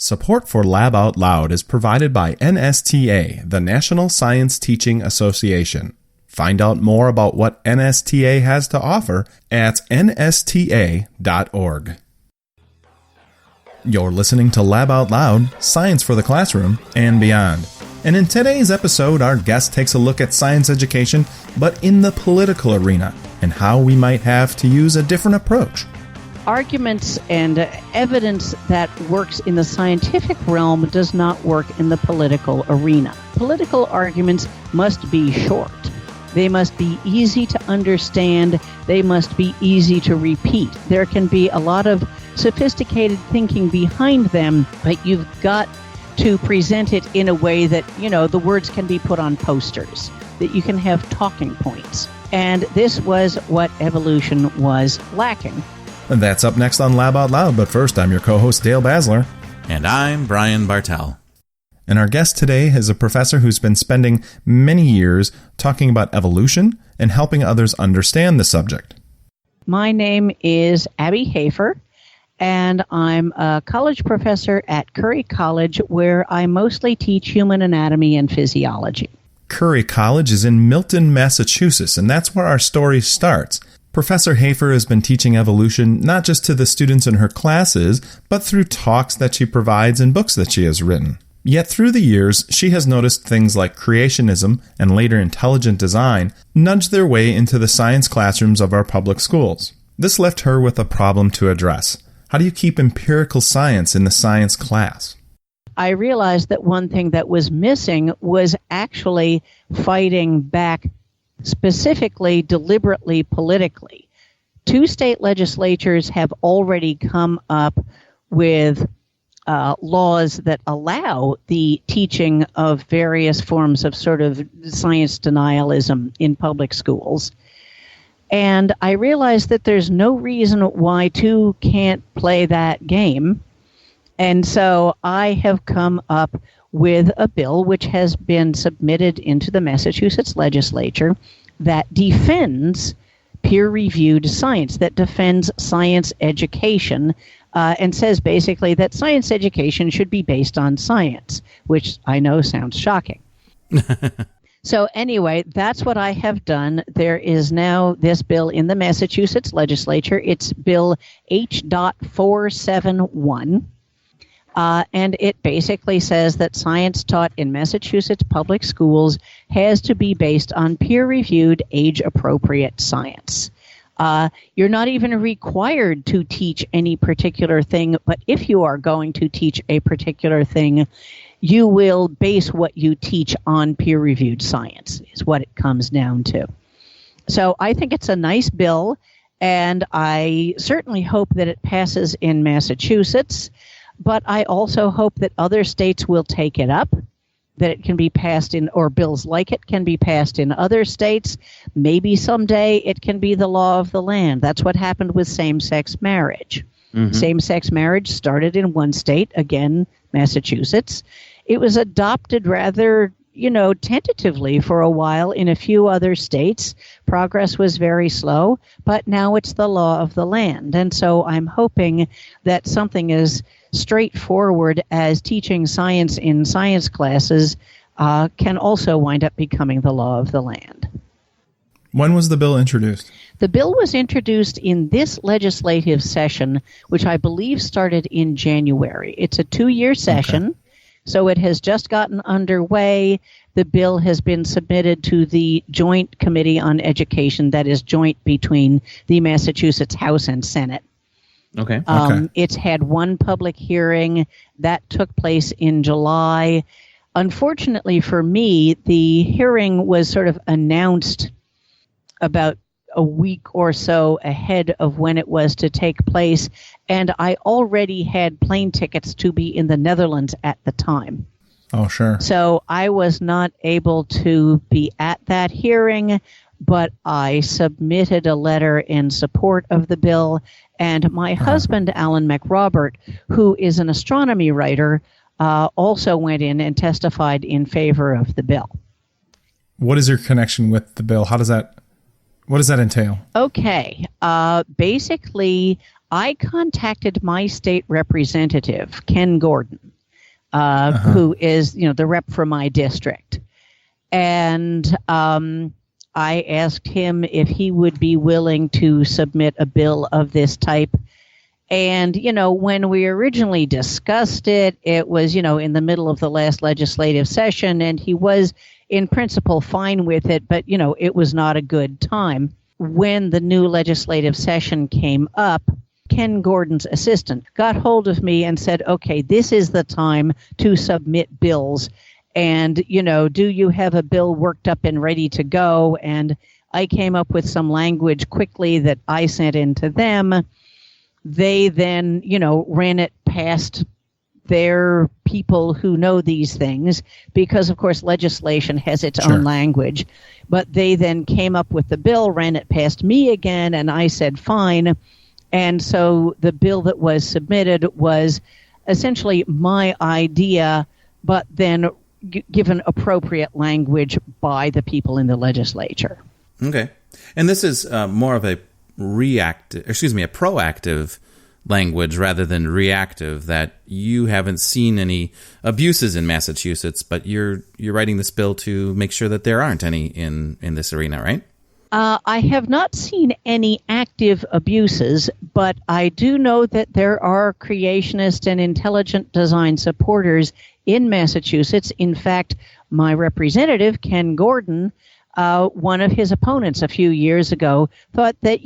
Support for Lab Out Loud is provided by NSTA, the National Science Teaching Association. Find out more about what NSTA has to offer at nsta.org. You're listening to Lab Out Loud, Science for the Classroom and Beyond. And in today's episode, our guest takes a look at science education, but in the political arena, and how we might have to use a different approach. Arguments and evidence that works in the scientific realm does not work in the political arena. Political arguments must be short. They must be easy to understand. They must be easy to repeat. There can be a lot of sophisticated thinking behind them, but you've got to present it in a way that, the words can be put on posters, that you can have talking points. And this was what evolution was lacking. And that's up next on Lab Out Loud, but first, I'm your co-host, Dale Basler. And I'm Brian Bartel. And our guest today is a professor who's been spending many years talking about evolution and helping others understand the subject. My name is Abby Hafer, and I'm a college professor at Curry College, where I mostly teach human anatomy and physiology. Curry College is in Milton, Massachusetts, and that's where our story starts. Professor Hafer has been teaching evolution not just to the students in her classes, but through talks that she provides and books that she has written. Yet through the years, she has noticed things like creationism and later intelligent design nudge their way into the science classrooms of our public schools. This left her with a problem to address. How do you keep empirical science in the science class? I realized that one thing that was missing was actually fighting back specifically, deliberately, politically. 2 state legislatures have already come up with laws that allow the teaching of various forms of sort of science denialism in public schools. And I realized that there's no reason why 2 can't play that game. And so I have come up with a bill which has been submitted into the Massachusetts legislature that defends peer-reviewed science, that defends science education, and says basically that science education should be based on science, which I know sounds shocking. So anyway, that's what I have done. There is now this bill in the Massachusetts legislature. It's Bill H.471. And it basically says that science taught in Massachusetts public schools has to be based on peer-reviewed, age-appropriate science. You're not even required to teach any particular thing, but if you are going to teach a particular thing, you will base what you teach on peer-reviewed science, is what it comes down to. So I think it's a nice bill, and I certainly hope that it passes in Massachusetts. But I also hope that other states will take it up, that it can be passed in, or bills like it can be passed in other states. Maybe someday it can be the law of the land. That's what happened with same-sex marriage. Mm-hmm. Same-sex marriage started in one state, again, Massachusetts. It was adopted rather, tentatively for a while in a few other states. Progress was very slow, but now it's the law of the land. And so I'm hoping that something as straightforward as teaching science in science classes can also wind up becoming the law of the land. When was the bill introduced? The bill was introduced in this legislative session, which I believe started in January. It's a 2-year session. Okay. So it has just gotten underway. The bill has been submitted to the Joint Committee on Education, that is joint between the Massachusetts House and Senate. Okay. It's had one public hearing that took place in July. Unfortunately for me, the hearing was sort of announced about a week or so ahead of when it was to take place, and I already had plane tickets to be in the Netherlands at the time. Oh, sure. So I was not able to be at that hearing, but I submitted a letter in support of the bill, and my husband, Alan McRobert, who is an astronomy writer, also went in and testified in favor of the bill. What is your connection with the bill? What does that entail? Okay. Basically, I contacted my state representative, Ken Gordon, who is, the rep for my district. And I asked him if he would be willing to submit a bill of this type. And, when we originally discussed it, it was, in the middle of the last legislative session, and he was in principle fine with it, but, it was not a good time. When the new legislative session came up, Ken Gordon's assistant got hold of me and said, okay, this is the time to submit bills. And, do you have a bill worked up and ready to go? And I came up with some language quickly that I sent in to them. They then, ran it past their people who know these things because, of course, legislation has its own language. But they then came up with the bill, ran it past me again, and I said, fine. And so the bill that was submitted was essentially my idea, but then given appropriate language by the people in the legislature. Okay. And this is more of a proactive language rather than reactive, that you haven't seen any abuses in Massachusetts, but you're writing this bill to make sure that there aren't any in this arena, right? I have not seen any active abuses, but I do know that there are creationist and intelligent design supporters in Massachusetts. In fact, my representative, Ken Gordon, one of his opponents a few years ago, thought that,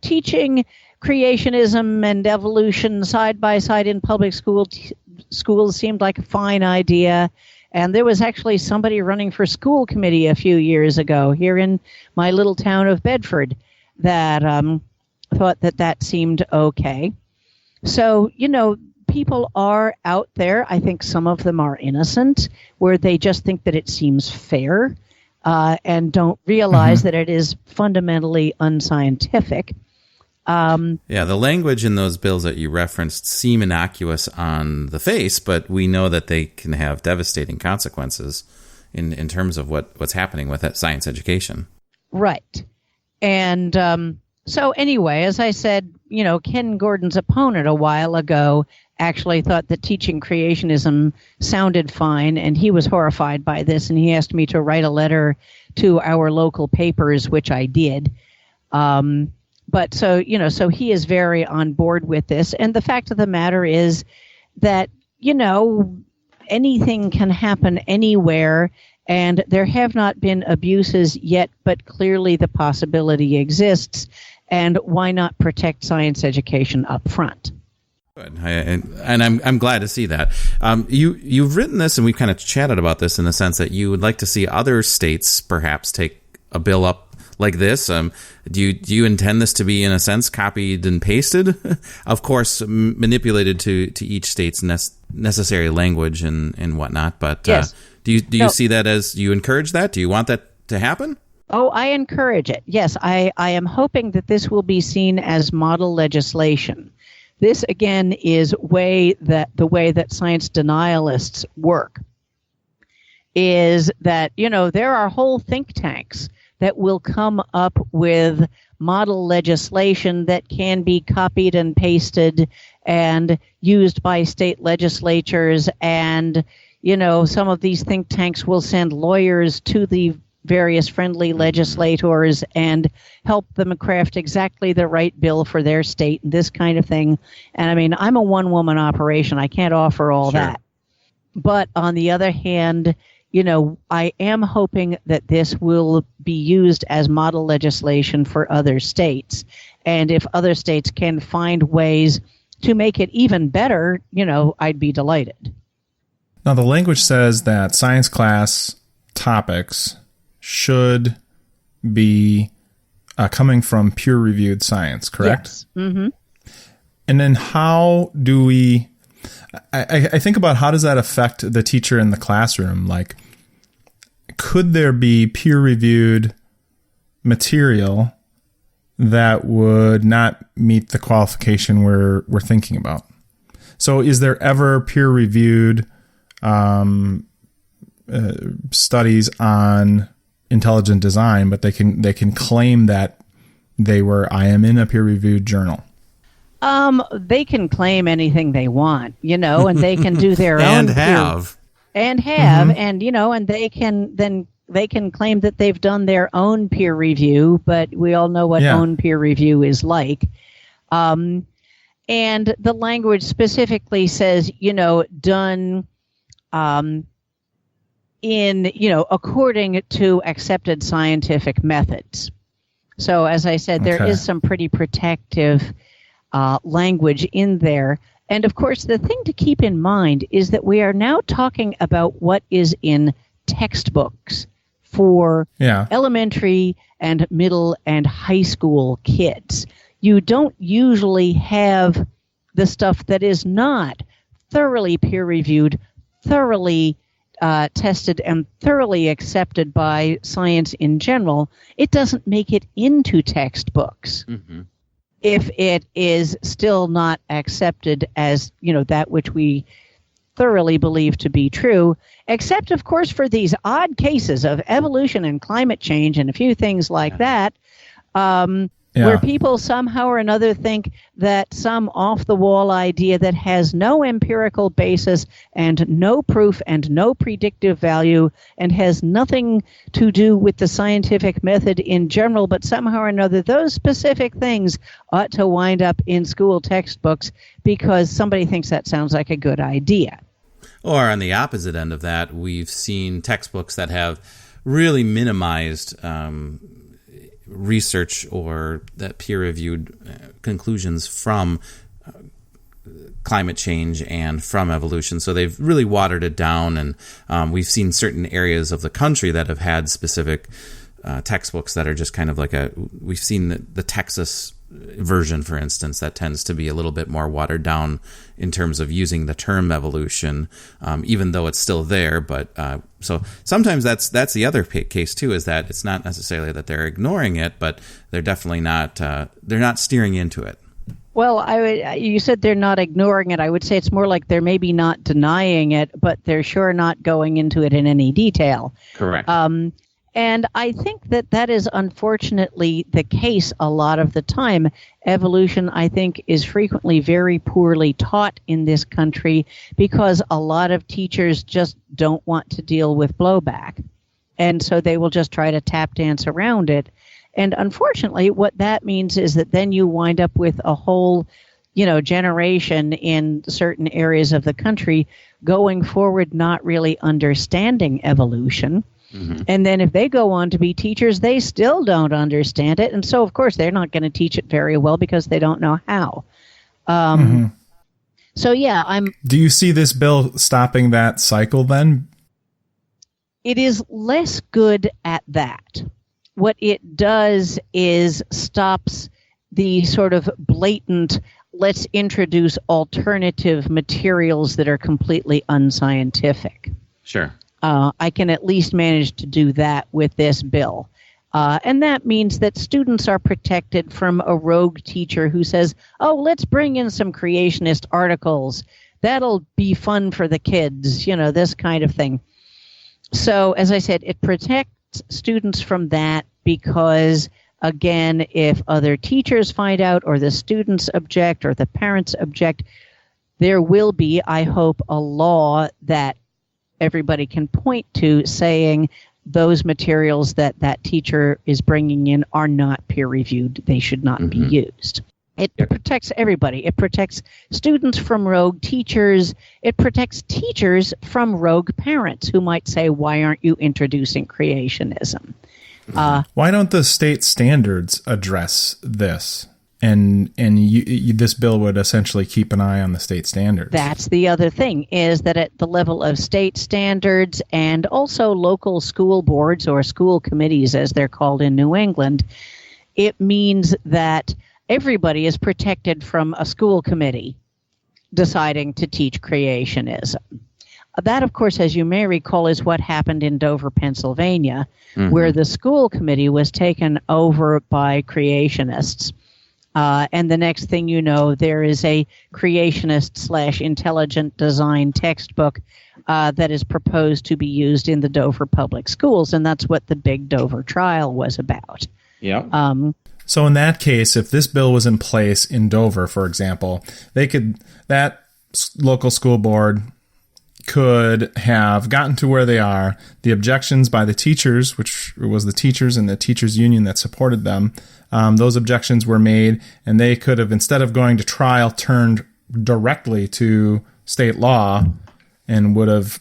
teaching creationism and evolution side by side in public schools seemed like a fine idea. And there was actually somebody running for school committee a few years ago here in my little town of Bedford that thought that seemed okay. So, people are out there. I think some of them are innocent, where they just think that it seems fair and don't realize that it is fundamentally unscientific. The language in those bills that you referenced seem innocuous on the face, but we know that they can have devastating consequences in terms of what's happening with that science education. Right. And so anyway, as I said, Ken Gordon's opponent a while ago actually thought that teaching creationism sounded fine, and he was horrified by this, and he asked me to write a letter to our local papers, which I did. But so he is very on board with this. And the fact of the matter is that, anything can happen anywhere, and there have not been abuses yet, but clearly the possibility exists. And why not protect science education up front? Good. And I'm glad to see that. You've written this, and we've kind of chatted about this in the sense that you would like to see other states perhaps take a bill up like this. Do you intend this to be, in a sense, copied and pasted? Of course, manipulated to each state's necessary language and whatnot. But yes. Do you see that as, you encourage that? Do you want that to happen? Oh, I encourage it. Yes, I am hoping that this will be seen as model legislation. This, again, is the way that science denialists work, is that, there are whole think tanks that will come up with model legislation that can be copied and pasted and used by state legislatures. And, some of these think tanks will send lawyers to the various friendly legislators and help them craft exactly the right bill for their state, this kind of thing. And I mean, I'm a one-woman operation. I can't offer all that. But on the other hand, I am hoping that this will be used as model legislation for other states. And if other states can find ways to make it even better, I'd be delighted. Now, the language says that science class topics should be coming from peer-reviewed science, correct? Yes. Mm-hmm. And then how do we... I think about, how does that affect the teacher in the classroom? Like, could there be peer-reviewed material that would not meet the qualification we're thinking about? So is there ever peer-reviewed studies on intelligent design, but they can claim that I am in a peer-reviewed journal? They can claim anything they want, and they can do their and own have. And and they can claim that they've done their own peer review, but we all know what own peer review is like. And the language specifically says, done in, according to accepted scientific methods. So as I said, there is some pretty protective language in there. And of course, the thing to keep in mind is that we are now talking about what is in textbooks for elementary and middle and high school kids. You don't usually have the stuff that is not thoroughly peer-reviewed, thoroughly tested, and thoroughly accepted by science in general. It doesn't make it into textbooks. Mm-hmm. If it is still not accepted as, that which we thoroughly believe to be true, except, of course, for these odd cases of evolution and climate change and a few things like that, where people somehow or another think that some off-the-wall idea that has no empirical basis and no proof and no predictive value and has nothing to do with the scientific method in general, but somehow or another those specific things ought to wind up in school textbooks because somebody thinks that sounds like a good idea. Or on the opposite end of that, we've seen textbooks that have really minimized research or that peer-reviewed conclusions from climate change and from evolution. So they've really watered it down, and we've seen certain areas of the country that have had specific textbooks that are just kind of like we've seen the Texas version, for instance, that tends to be a little bit more watered down in terms of using the term evolution, even though it's still there. But so sometimes that's the other case too, is that it's not necessarily that they're ignoring it, but they're definitely not they're not steering into it. Well, you said they're not ignoring it. I would say it's more like they're maybe not denying it, but they're sure not going into it in any detail. Correct. And I think that is unfortunately the case a lot of the time. Evolution, I think, is frequently very poorly taught in this country because a lot of teachers just don't want to deal with blowback. And so they will just try to tap dance around it. And unfortunately, what that means is that then you wind up with a whole, generation in certain areas of the country going forward not really understanding evolution. Mm-hmm. And then if they go on to be teachers, they still don't understand it. And so, of course, they're not going to teach it very well because they don't know how. So, Do you see this bill stopping that cycle then? It is less good at that. What it does is stops the sort of blatant, let's introduce alternative materials that are completely unscientific. Sure. I can at least manage to do that with this bill. And that means that students are protected from a rogue teacher who says, let's bring in some creationist articles. That'll be fun for the kids, this kind of thing. So, as I said, it protects students from that because, again, if other teachers find out or the students object or the parents object, there will be, I hope, a law that everybody can point to saying those materials that teacher is bringing in are not peer-reviewed. They should not be used. It protects everybody. It protects students from rogue teachers. It protects teachers from rogue parents who might say, why aren't you introducing creationism? Why don't the state standards address this? And this bill would essentially keep an eye on the state standards. That's the other thing, is that at the level of state standards and also local school boards or school committees, as they're called in New England, it means that everybody is protected from a school committee deciding to teach creationism. That, of course, as you may recall, is what happened in Dover, Pennsylvania, where the school committee was taken over by creationists. And the next thing you know, there is a creationist/intelligent design textbook that is proposed to be used in the Dover public schools. And that's what the big Dover trial was about. Yeah. So in that case, if this bill was in place in Dover, for example, that local school board could have gotten to where they are. The objections by the teachers, which was the teachers and the teachers union that supported them, those objections were made, and they could have, instead of going to trial, turned directly to state law and would have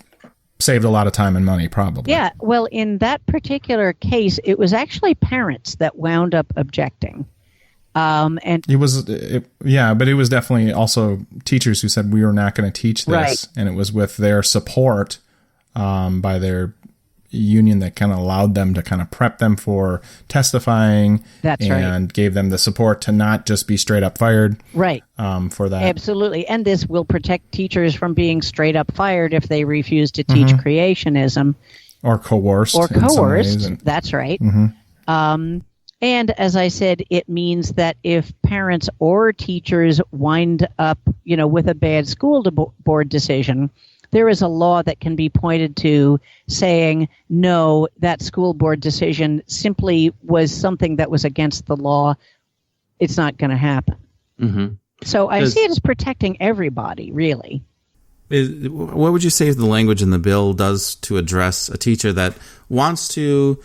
saved a lot of time and money, probably. Yeah, well, in that particular case, it was actually parents that wound up objecting. But it was definitely also teachers who said we were not going to teach this, right. And it was with their support by their union that kind of allowed them to kind of prep them for testifying. That's and right. Gave them the support to not just be straight up fired. Right. For that. Absolutely. And this will protect teachers from being straight up fired if they refuse to teach creationism. Or coerced. That's right. Mm-hmm. And as I said, it means that if parents or teachers wind up, with a bad school board decision, there is a law that can be pointed to saying, no, that school board decision simply was something that was against the law. It's not going to happen. Mm-hmm. So I see it as protecting everybody, really. What would you say the language in the bill does to address a teacher that wants to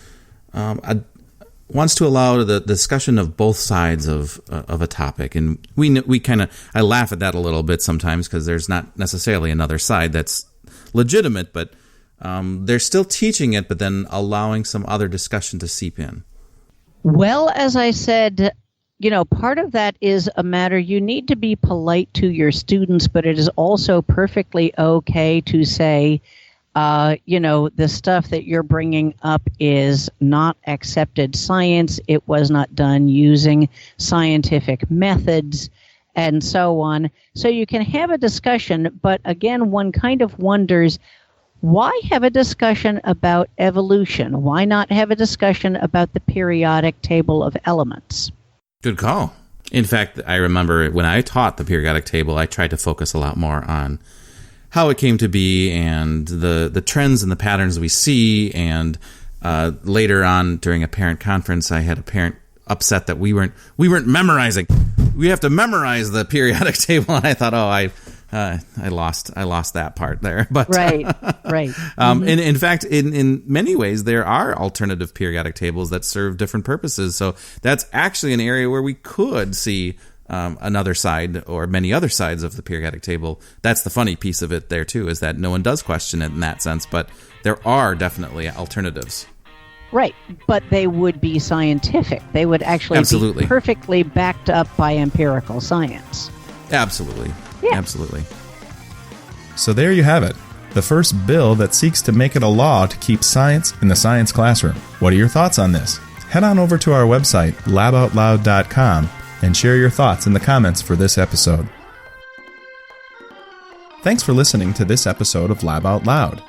allow the discussion of both sides of a topic? And I laugh at that a little bit sometimes because there's not necessarily another side that's legitimate, but they're still teaching it, but then allowing some other discussion to seep in. Well, as I said, part of that is a matter you need to be polite to your students, but it is also perfectly okay to say, the stuff that you're bringing up is not accepted science. It was not done using scientific methods and so on. So you can have a discussion, but again, one kind of wonders, why have a discussion about evolution? Why not have a discussion about the periodic table of elements? Good call. In fact, I remember when I taught the periodic table, I tried to focus a lot more on how it came to be and the trends and the patterns we see. And later on during a parent conference, I had a parent upset that we weren't memorizing. We have to memorize the periodic table. And I thought, I lost that part there. But right. And in fact, in many ways, there are alternative periodic tables that serve different purposes. So that's actually an area where we could see another side or many other sides of the periodic table. That's the funny piece of it there too, is that no one does question it in that sense, but there are definitely alternatives. Right, but they would be scientific. They would actually be perfectly backed up by empirical science. Absolutely. Yeah. Absolutely. So there you have it. The first bill that seeks to make it a law to keep science in the science classroom. What are your thoughts on this? Head on over to our website, laboutloud.com, and share your thoughts in the comments for this episode. Thanks for listening to this episode of Lab Out Loud.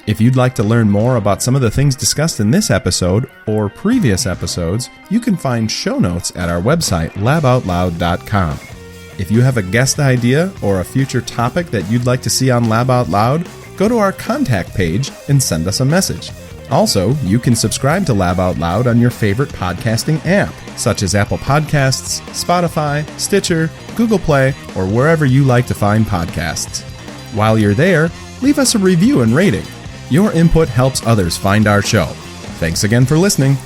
If you'd like to learn more about some of the things discussed in this episode or previous episodes, you can find show notes at our website, laboutloud.com. If you have a guest idea or a future topic that you'd like to see on Lab Out Loud, go to our contact page and send us a message. Also, you can subscribe to Lab Out Loud on your favorite podcasting app, such as Apple Podcasts, Spotify, Stitcher, Google Play, or wherever you like to find podcasts. While you're there, leave us a review and rating. Your input helps others find our show. Thanks again for listening.